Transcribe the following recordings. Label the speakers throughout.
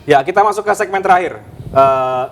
Speaker 1: Ya, kita masuk ke segmen terakhir.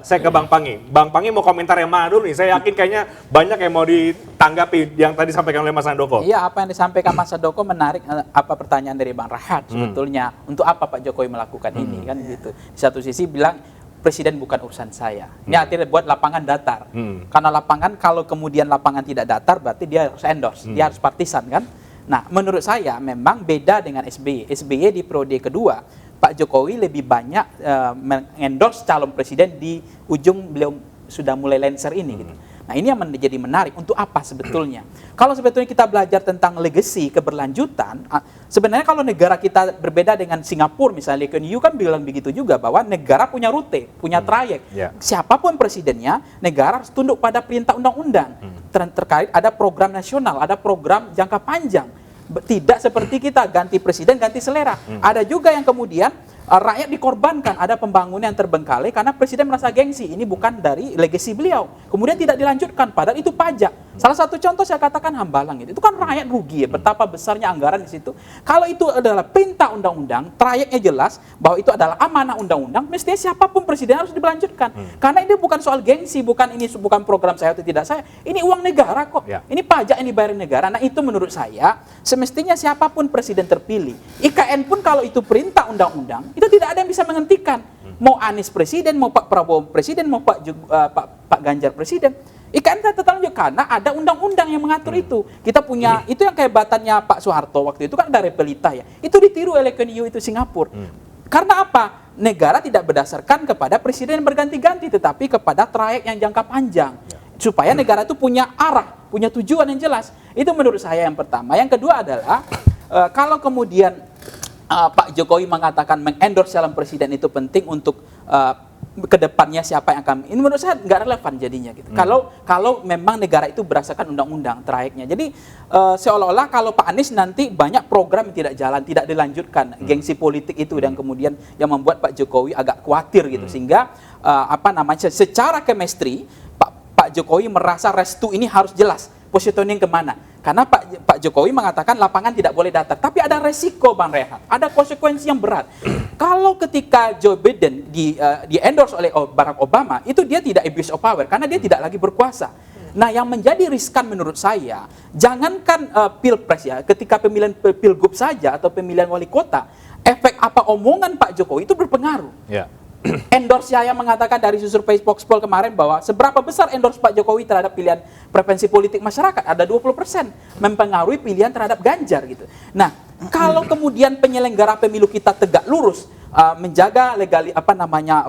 Speaker 1: Saya ke Bang Pangi. Bang Pangi mau komentar yang mana dulu nih? Saya yakin kayaknya banyak yang mau ditanggapi yang tadi disampaikan oleh Mas Handoko.
Speaker 2: Iya, apa yang disampaikan Mas Handoko menarik. Apa pertanyaan dari Bang Rahat sebetulnya? Untuk apa Pak Jokowi melakukan ini kan gitu? Di satu sisi bilang presiden bukan urusan saya. Ini artinya buat lapangan datar. Karena lapangan kalau kemudian lapangan tidak datar berarti dia harus endorse, dia harus partisan kan? Nah, menurut saya memang beda dengan SBY. SBY di periode kedua Pak Jokowi lebih banyak mengendorse calon presiden di ujung beliau sudah mulai Lancer ini gitu. Nah, ini yang menjadi menarik. Untuk apa sebetulnya? Kalau sebetulnya kita belajar tentang legacy, keberlanjutan, sebenarnya kalau negara kita berbeda dengan Singapura misalnya, Lee Kuan Yew kan bilang begitu juga bahwa negara punya rute, punya trayek. Siapapun presidennya, negara harus tunduk pada perintah undang-undang. Terkait ada program nasional, ada program jangka panjang. Tidak seperti kita ganti presiden, ganti selera. Ada juga yang kemudian rakyat dikorbankan, ada pembangunan yang terbengkalai karena presiden merasa gengsi, ini bukan dari legacy beliau. Kemudian tidak dilanjutkan, padahal itu pajak. Salah satu contoh saya katakan Hambalang itu kan rakyat rugi ya, betapa besarnya anggaran di situ. Kalau itu adalah perintah undang-undang, trayeknya jelas bahwa itu adalah amanah undang-undang, mestinya siapapun presiden harus dilanjutkan. Karena ini bukan soal gengsi, bukan program saya atau tidak saya, ini uang negara kok. Ini pajak yang dibayar negara. Nah, itu menurut saya semestinya siapapun presiden terpilih, IKN pun kalau itu perintah undang-undang, itu tidak ada yang bisa menghentikan. Mau Anies presiden, mau Pak Prabowo presiden, mau Pak Ganjar presiden, IKN tetap lanjut karena ada undang-undang yang mengatur itu. Kita punya itu yang kehebatannya Pak Soeharto waktu itu kan ada repelita ya. Itu ditiru oleh Lee Kuan Yew itu Singapura. Karena apa? Negara tidak berdasarkan kepada presiden yang berganti-ganti, tetapi kepada trayek yang jangka panjang. Supaya negara itu punya arah, punya tujuan yang jelas. Itu menurut saya yang pertama. Yang kedua adalah kalau kemudian Pak Jokowi mengatakan mengendorse calon presiden itu penting untuk kedepannya siapa yang akan, ini menurut saya nggak relevan jadinya gitu. Kalau memang negara itu berdasarkan undang-undang trayeknya. Jadi seolah-olah kalau Pak Anies nanti banyak program yang tidak jalan, tidak dilanjutkan, gengsi politik itu dan kemudian yang membuat Pak Jokowi agak khawatir gitu, sehingga secara chemistry Pak Jokowi merasa restu ini harus jelas positioning kemana. Karena Pak Jokowi mengatakan lapangan tidak boleh datar. Tapi ada resiko Bang Rehat, ada konsekuensi yang berat. Kalau ketika Joe Biden di endorse oleh Barack Obama, itu dia tidak abuse of power karena dia tidak lagi berkuasa. Nah, yang menjadi riskan menurut saya, jangankan pilpres ya, ketika pemilihan pilgub saja atau pemilihan wali kota, efek apa omongan Pak Jokowi itu berpengaruh. Endorse saya mengatakan dari survei Voxpol kemarin bahwa seberapa besar endorse Pak Jokowi terhadap pilihan preferensi politik masyarakat, ada 20% mempengaruhi pilihan terhadap Ganjar gitu. Nah, kalau kemudian penyelenggara pemilu kita tegak lurus, menjaga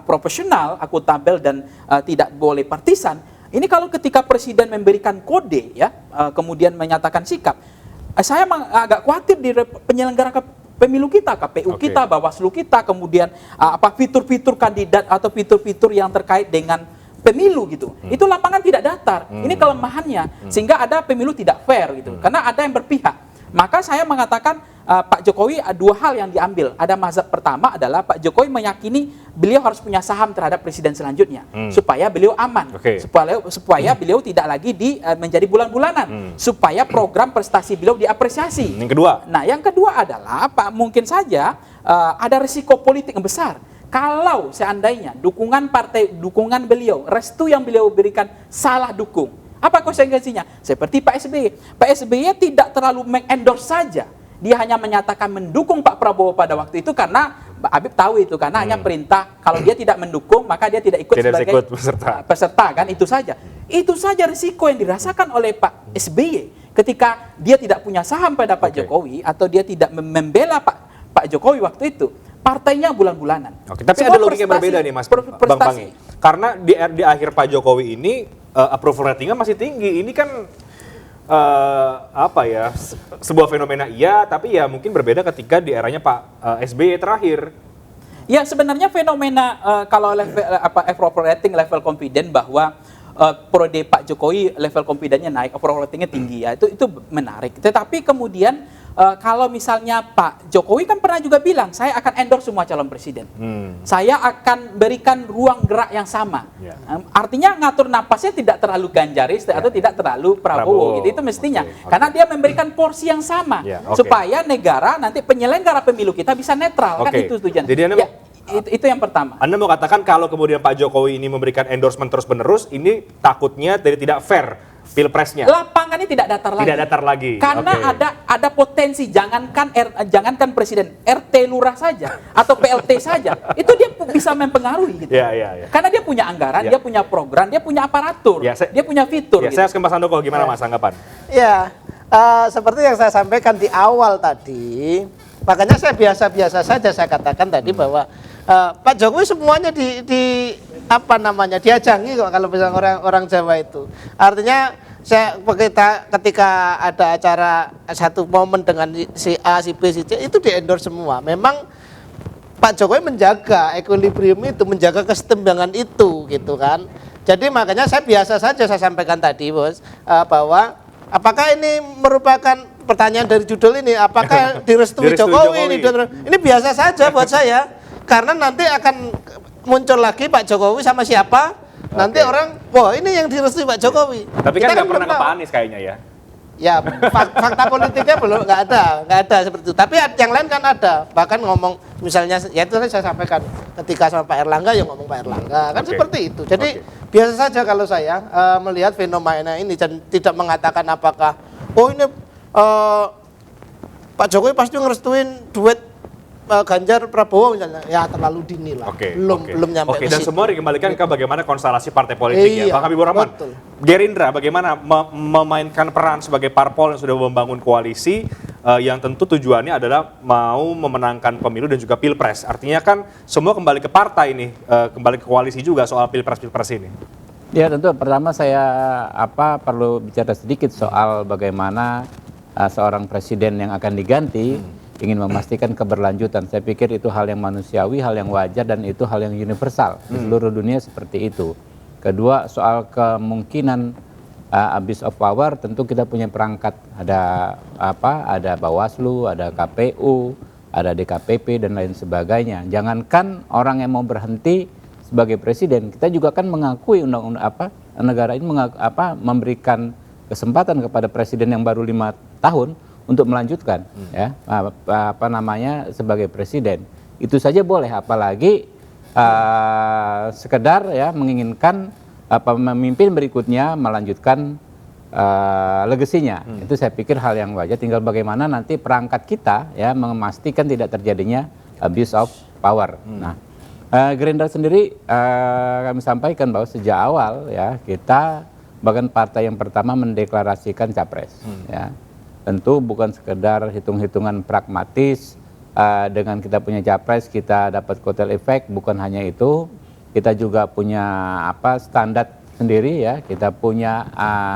Speaker 2: profesional, akuntabel dan tidak boleh partisan, ini kalau ketika presiden memberikan kode ya, kemudian menyatakan sikap, saya agak khawatir di penyelenggara pemilu kita, KPU kita, Bawaslu kita, kemudian fitur-fitur kandidat atau fitur-fitur yang terkait dengan pemilu gitu. Itu lapangan tidak datar. Ini kelemahannya. Sehingga ada pemilu tidak fair gitu. Karena ada yang berpihak. Maka saya mengatakan Pak Jokowi dua hal yang diambil. Ada mazhab pertama adalah Pak Jokowi meyakini beliau harus punya saham terhadap presiden selanjutnya supaya beliau aman, supaya beliau tidak lagi menjadi bulan-bulanan, supaya program prestasi beliau diapresiasi. Yang kedua adalah mungkin saja ada risiko politik yang besar. Kalau seandainya dukungan beliau, restu yang beliau berikan salah dukung, apa konsekuensinya? Seperti Pak SBY. Pak SBY tidak terlalu mengendorse saja. Dia hanya menyatakan mendukung Pak Prabowo pada waktu itu karena Habib tahu itu, karena hanya perintah. Kalau dia tidak mendukung, maka dia tidak ikut sebagai peserta kan, itu saja. Itu saja risiko yang dirasakan oleh Pak SBY ketika dia tidak punya saham pada Pak Jokowi atau dia tidak membela Pak Jokowi waktu itu. Partainya bulan-bulanan.
Speaker 1: Tapi ada logika yang berbeda nih Mas Bang Pangi. Karena di akhir Pak Jokowi ini approval ratingnya masih tinggi. Ini kan sebuah fenomena tapi ya mungkin berbeda ketika di eranya Pak SBY terakhir.
Speaker 2: Ya, sebenarnya fenomena kalau approval rating, level confident bahwa periode Pak Jokowi level confident-nya naik, approval rating-nya tinggi ya, itu menarik. Tetapi kemudian kalau misalnya Pak Jokowi kan pernah juga bilang, saya akan endorse semua calon presiden. Saya akan berikan ruang gerak yang sama. Artinya ngatur napasnya tidak terlalu Ganjaris atau tidak terlalu Prabowo gitu. Itu mestinya. Karena dia memberikan porsi yang sama supaya negara nanti penyelenggara pemilu kita bisa netral kan, itu tujuan.
Speaker 1: Jadi
Speaker 2: Itu yang pertama.
Speaker 1: Anda mau katakan kalau kemudian Pak Jokowi ini memberikan endorsement terus-menerus, ini takutnya jadi tidak fair pilpresnya.
Speaker 2: Lapangannya tidak datar lagi.
Speaker 1: Tidak datar lagi.
Speaker 2: Karena
Speaker 1: Oke.
Speaker 2: ada potensi jangankan presiden, RT lurah saja atau PLT saja, itu dia bisa mempengaruhi gitu.
Speaker 1: Ya.
Speaker 2: Karena dia punya anggaran,
Speaker 1: Ya.
Speaker 2: dia punya program, dia punya aparatur,
Speaker 1: Ya,
Speaker 2: dia punya fitur
Speaker 1: Ya,
Speaker 2: gitu.
Speaker 1: saya harus ke Mas Handoko, gimana Mas anggapan?
Speaker 3: Ya, seperti yang saya sampaikan di awal tadi, makanya saya biasa-biasa saja saya katakan tadi bahwa Pak Jokowi semuanya apa namanya diajangi kok kalau misalnya orang Jawa itu. Artinya ketika ada acara satu momen dengan si A, si B, si C itu di endorse semua. Memang Pak Jokowi menjaga equilibrium itu, menjaga kesetimbangan itu gitu kan. Jadi makanya saya biasa saja saya sampaikan tadi Bos, bahwa apakah ini merupakan pertanyaan dari judul ini, apakah direstui Jokowi ini biasa saja buat saya, karena nanti akan muncul lagi Pak Jokowi sama siapa, nanti orang, wah ini yang direstui Pak Jokowi.
Speaker 1: Tapi kan
Speaker 3: Kita
Speaker 1: nggak pernah
Speaker 3: belum
Speaker 1: ke Pak
Speaker 3: tahu.
Speaker 1: Anies kayaknya ya.
Speaker 3: Ya, fakta politiknya belum, nggak ada seperti itu. Tapi yang lain kan ada, bahkan ngomong misalnya, ya itu tadi saya sampaikan ketika sama Pak Erlangga, ya ngomong Pak Erlangga, kan
Speaker 1: Oke.
Speaker 3: seperti itu. Jadi biasa saja kalau saya melihat fenomena ini dan tidak mengatakan apakah, oh ini Pak Jokowi pasti ngerestuin duet Ganjar Prabowo misalnya, ya terlalu dini lah, belum nyampe
Speaker 1: Oke,
Speaker 3: ke
Speaker 1: dan
Speaker 3: situ.
Speaker 1: semua dikembalikan ke bagaimana konstelasi partai politik ya.
Speaker 3: Iya,
Speaker 1: Bang Habibur Rahman,
Speaker 3: betul.
Speaker 1: Gerindra bagaimana memainkan peran sebagai parpol yang sudah membangun koalisi yang tentu tujuannya adalah mau memenangkan pemilu dan juga pilpres. Artinya kan semua kembali ke partai ini, kembali ke koalisi juga soal pilpres ini.
Speaker 4: Ya tentu pertama saya perlu bicara sedikit soal bagaimana seorang presiden yang akan diganti ingin memastikan keberlanjutan. Saya pikir itu hal yang manusiawi, hal yang wajar, dan itu hal yang universal di seluruh dunia seperti itu. Kedua, soal kemungkinan abuse of power, tentu kita punya perangkat, ada Bawaslu, ada KPU, ada DKPP dan lain sebagainya. Jangankan orang yang mau berhenti sebagai presiden, kita juga kan mengakui undang-undang negara ini memberikan kesempatan kepada presiden yang baru 5 tahun untuk melanjutkan sebagai presiden. Itu saja boleh, apalagi sekedar menginginkan pemimpin berikutnya melanjutkan legasinya. Itu saya pikir hal yang wajar, tinggal bagaimana nanti perangkat kita memastikan tidak terjadinya abuse of power. Nah, Gerindra sendiri kami sampaikan bahwa sejak awal kita bahkan partai yang pertama mendeklarasikan capres. Tentu bukan sekedar hitung-hitungan pragmatis, dengan kita punya capres kita dapat kotel efek, bukan hanya itu, kita juga punya standar sendiri kita punya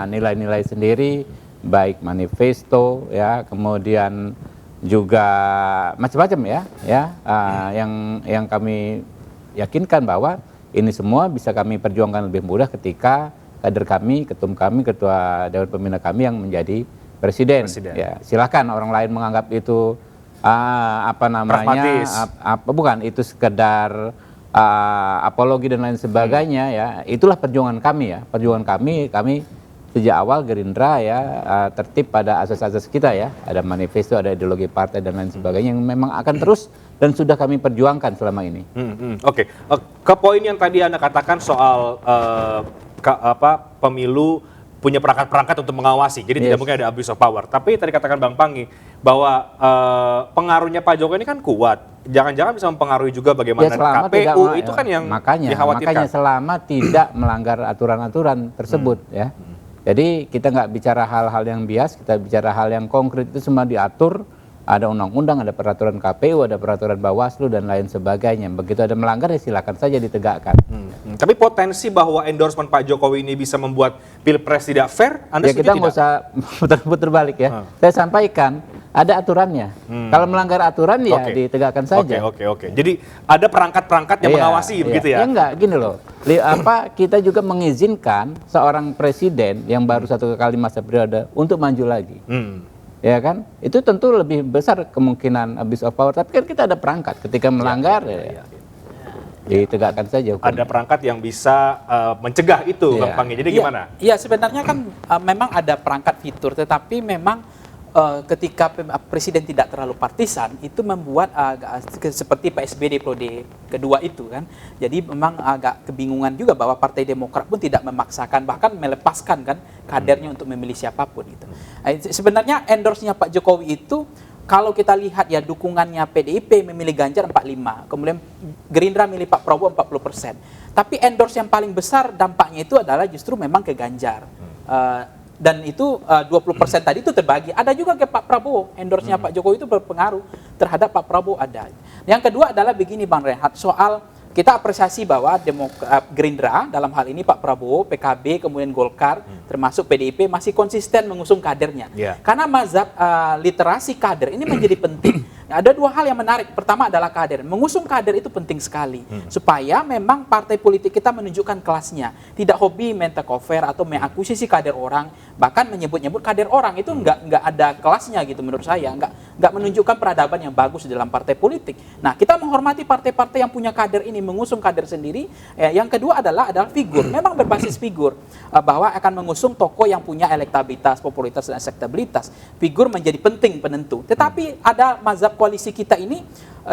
Speaker 4: nilai-nilai sendiri, baik manifesto kemudian juga macam-macam yang kami yakinkan bahwa ini semua bisa kami perjuangkan lebih mudah ketika kader kami, ketum kami, ketua Dewan Pembina kami yang menjadi presiden. Ya, silakan orang lain menganggap itu
Speaker 1: pragmatis.
Speaker 4: Bukan itu sekedar apologi dan lain sebagainya Itulah perjuangan kami perjuangan kami sejak awal Gerindra tertib pada asas-asas kita ada manifesto, ada ideologi partai dan lain sebagainya yang memang akan terus dan sudah kami perjuangkan selama ini.
Speaker 1: Oke. Ke poin yang tadi Anda katakan soal pemilu punya perangkat-perangkat untuk mengawasi, jadi tidak mungkin ada abuse of power. Tapi tadi katakan Bang Pangi bahwa pengaruhnya Pak Jokowi ini kan kuat, jangan-jangan bisa mempengaruhi juga bagaimana KPU itu kan yang dikhawatirkan.
Speaker 4: Makanya selama tidak melanggar aturan-aturan tersebut Jadi kita nggak bicara hal-hal yang bias, kita bicara hal yang konkret, itu semua diatur. Ada undang-undang, ada peraturan KPU, ada peraturan Bawaslu dan lain sebagainya. Begitu ada melanggar ya silakan saja ditegakkan.
Speaker 1: Tapi potensi bahwa endorsement Pak Jokowi ini bisa membuat pilpres tidak fair, Anda setuju
Speaker 4: kita nggak
Speaker 1: tidak?
Speaker 4: usah putar-putar balik Saya sampaikan ada aturannya. Kalau melanggar aturan ditegakkan saja.
Speaker 1: Oke. Jadi ada perangkat-perangkat yang mengawasi begitu ya?
Speaker 4: Ya enggak, gini loh. Kita juga mengizinkan seorang presiden yang baru 1 kali masa periode untuk maju lagi. Ya kan, itu tentu lebih besar kemungkinan abuse of power. Tapi kan kita ada perangkat ketika melanggar ditegakkan saja hukum.
Speaker 1: Ada perangkat yang bisa mencegah itu, Bang Pangi. Jadi gimana?
Speaker 2: Iya, sebenarnya kan memang ada perangkat fitur, tetapi memang ketika presiden tidak terlalu partisan itu membuat seperti PSB di periode kedua itu kan. Jadi memang agak kebingungan juga bahwa Partai Demokrat pun tidak memaksakan bahkan melepaskan kan kadernya untuk memilih siapapun gitu. Sebenarnya endorse-nya Pak Jokowi itu kalau kita lihat ya dukungannya PDIP memilih Ganjar 45, kemudian Gerindra milih Pak Prabowo 40%. Tapi endorse yang paling besar dampaknya itu adalah justru memang ke Ganjar. Dan itu 20% tadi itu terbagi. Ada juga ke Pak Prabowo, endorse-nya Pak Jokowi itu berpengaruh terhadap Pak Prabowo ada. Yang kedua adalah begini Bang Rehat, soal kita apresiasi bahwa Gerindra dalam hal ini Pak Prabowo, PKB, kemudian Golkar, termasuk PDIP masih konsisten mengusung kadernya. Karena mazhab literasi kader ini menjadi penting. Ada dua hal yang menarik. Pertama adalah kader. Mengusung kader itu penting sekali. Supaya memang partai politik kita menunjukkan kelasnya. Tidak hobi mentakeover atau mengakuisisi kader orang. Bahkan menyebut-nyebut kader orang. Itu nggak ada kelasnya gitu menurut saya. Nggak menunjukkan peradaban yang bagus dalam partai politik. Nah, kita menghormati partai-partai yang punya kader ini, mengusung kader sendiri. Yang kedua adalah figur. Memang berbasis figur. Bahwa akan mengusung tokoh yang punya elektabilitas, popularitas, dan akseptabilitas. Figur menjadi penting penentu. Tetapi ada mazhab koalisi kita ini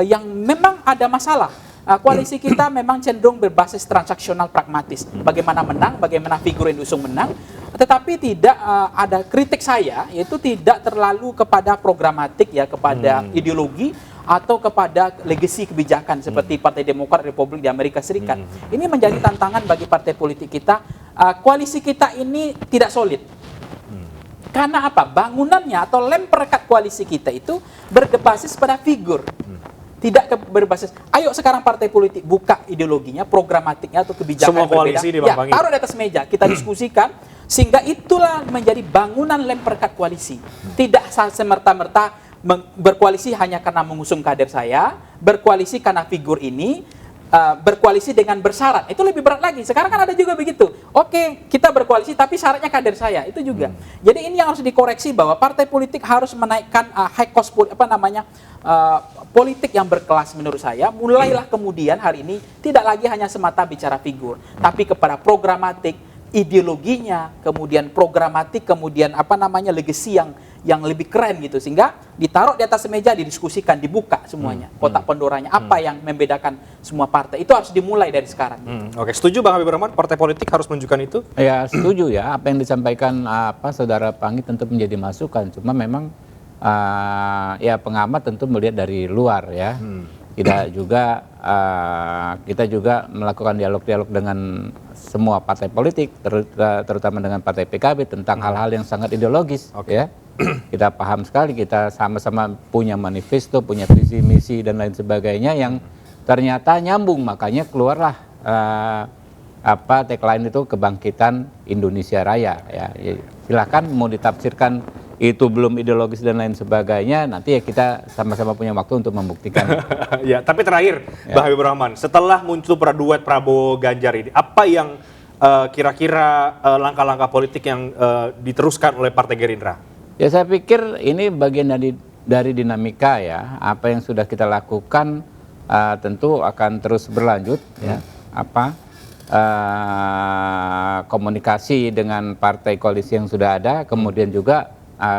Speaker 2: yang memang ada masalah. Koalisi kita memang cenderung berbasis transaksional pragmatis. Bagaimana menang, bagaimana figur yang diusung menang. Tetapi tidak ada kritik saya, yaitu tidak terlalu kepada programatik ya, kepada ideologi atau kepada legasi kebijakan seperti Partai Demokrat Republik di Amerika Serikat. Ini menjadi tantangan bagi partai politik kita. Koalisi kita ini tidak solid. Karena apa? Bangunannya atau lem perekat koalisi kita itu berbasis pada figur. Tidak berbasis, ayo sekarang partai politik buka ideologinya, programatiknya atau kebijakan
Speaker 1: semua koalisi
Speaker 2: berbeda. Ya, taruh di atas meja, kita diskusikan, sehingga itulah menjadi bangunan lem perekat koalisi. Tidak semerta-merta berkoalisi hanya karena mengusung kader saya, berkoalisi karena figur ini, berkoalisi dengan bersyarat, itu lebih berat lagi. Sekarang kan ada juga begitu. Oke, kita berkoalisi tapi syaratnya kader saya, itu juga. Jadi ini yang harus dikoreksi bahwa partai politik harus menaikkan high cost politik yang berkelas menurut saya. Mulailah kemudian hari ini tidak lagi hanya semata bicara figur, tapi kepada programatik, ideologinya, kemudian programatik, kemudian legacy yang lebih keren gitu, sehingga ditaruh di atas meja, didiskusikan, dibuka semuanya kotak Pandoranya, apa yang membedakan semua partai itu harus dimulai dari sekarang.
Speaker 1: Oke, setuju Bang Habibur Rahman, partai politik harus menunjukkan itu?
Speaker 4: Ya setuju ya, apa yang disampaikan Saudara Panggi tentu menjadi masukan, cuma memang ya pengamat tentu melihat dari luar ya. Kita juga melakukan dialog-dialog dengan semua partai politik, terutama dengan partai PKB tentang hal-hal yang sangat ideologis. Ya. Kita paham sekali, kita sama-sama punya manifesto, punya visi misi dan lain sebagainya yang ternyata nyambung, makanya keluarlah tagline itu kebangkitan Indonesia Raya. Ya. Silakan mau ditafsirkan itu belum ideologis dan lain sebagainya, nanti ya kita sama-sama punya waktu untuk membuktikan.
Speaker 1: Ya, tapi terakhir, Bang Habibur Rahman, setelah muncul duet Prabowo Ganjar ini, apa yang kira-kira langkah-langkah politik yang diteruskan oleh Partai Gerindra?
Speaker 4: Ya saya pikir ini bagian dari dinamika ya, apa yang sudah kita lakukan tentu akan terus berlanjut ya, komunikasi dengan partai koalisi yang sudah ada, kemudian juga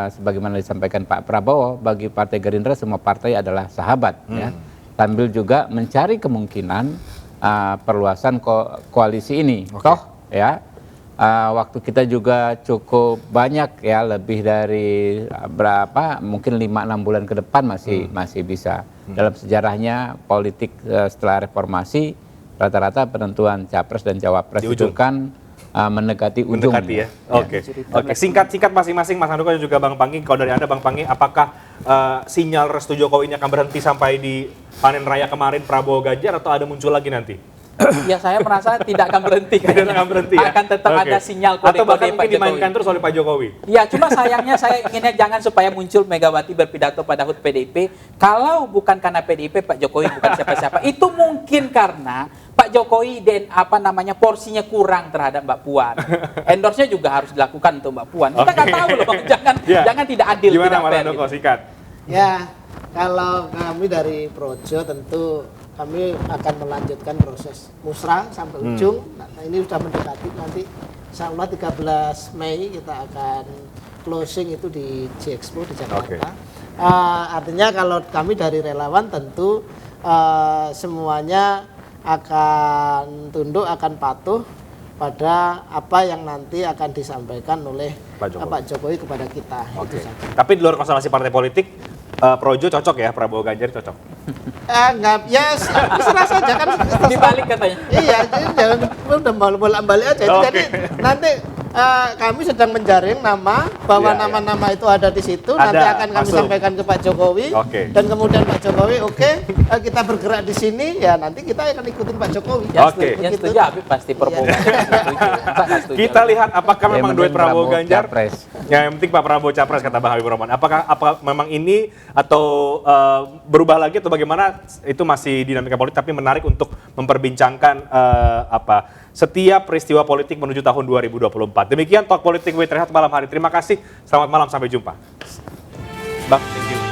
Speaker 4: sebagaimana disampaikan Pak Prabowo, bagi Partai Gerindra semua partai adalah sahabat ya, sambil juga mencari kemungkinan perluasan koalisi ini. Toh ya waktu kita juga cukup banyak ya, lebih dari mungkin 5-6 bulan ke depan masih bisa. Dalam sejarahnya politik setelah reformasi, rata-rata penentuan capres dan cawapres itu kan mendekati ujung.
Speaker 1: Ya. Oke. Singkat masing-masing Mas Handoko dan juga Bang Panggi. Kalau dari Anda Bang Panggi, apakah sinyal restu Jokowi ini akan berhenti sampai di panen raya kemarin Prabowo Ganjar atau ada muncul lagi nanti?
Speaker 2: Ya saya merasa tidak akan berhenti.
Speaker 1: Tidak akan berhenti ya?
Speaker 2: Akan tetap ada sinyal kode-kode
Speaker 1: atau bahkan mungkin
Speaker 2: Pak
Speaker 1: dimainkan
Speaker 2: Jokowi
Speaker 1: terus oleh Pak Jokowi.
Speaker 2: Ya, cuma sayangnya saya inginnya jangan supaya muncul Megawati berpidato pada HUT PDIP. Kalau bukan karena PDIP, Pak Jokowi bukan siapa-siapa. Itu mungkin karena Pak Jokowi dan porsinya kurang terhadap Mbak Puan. Endorse-nya juga harus dilakukan untuk Mbak Puan. Kita nggak tahu loh, jangan tidak adil.
Speaker 1: Gimana
Speaker 2: tidak
Speaker 1: Mas
Speaker 2: fair,
Speaker 1: Handoko,
Speaker 2: gitu.
Speaker 1: singkat?
Speaker 3: Ya, kalau kami dari Projo tentu kami akan melanjutkan proses musrah sampai ujung. Nah, ini sudah mendekati nanti insya Allah 13 Mei kita akan closing itu di G-Expo di Jakarta. Artinya kalau kami dari relawan tentu semuanya akan tunduk, akan patuh pada apa yang nanti akan disampaikan oleh Pak Jokowi kepada kita. Itu saja.
Speaker 1: Tapi di luar konstelasi partai politik, Projo cocok ya, Prabowo Ganjar cocok?
Speaker 3: Enggak, ya serah saja kan.
Speaker 2: Dibalik katanya.
Speaker 3: Iya, jadi jangan udah bolak-balik aja. Jadi nanti kami sedang menjaring nama, bahwa nama-nama itu ada di situ. Nanti akan kami sampaikan ke Pak Jokowi. Dan kemudian Pak Jokowi, kita bergerak di sini, ya nanti kita akan ikutin Pak Jokowi.
Speaker 2: Yang setuju Habib pasti Prabowo Ganjar.
Speaker 1: Kita lihat apakah memang duet Prabowo Ganjar.
Speaker 4: Capres.
Speaker 1: Yang penting Pak Prabowo Capres, kata Bang Habibur Rahman. Apakah memang ini atau berubah lagi atau bagaimana, itu masih dinamika politik, tapi menarik untuk memperbincangkan setiap peristiwa politik menuju tahun 2024. Demikian Talk Politik with Rehat malam hari. Terima kasih, selamat malam, sampai jumpa. Bang, thank you.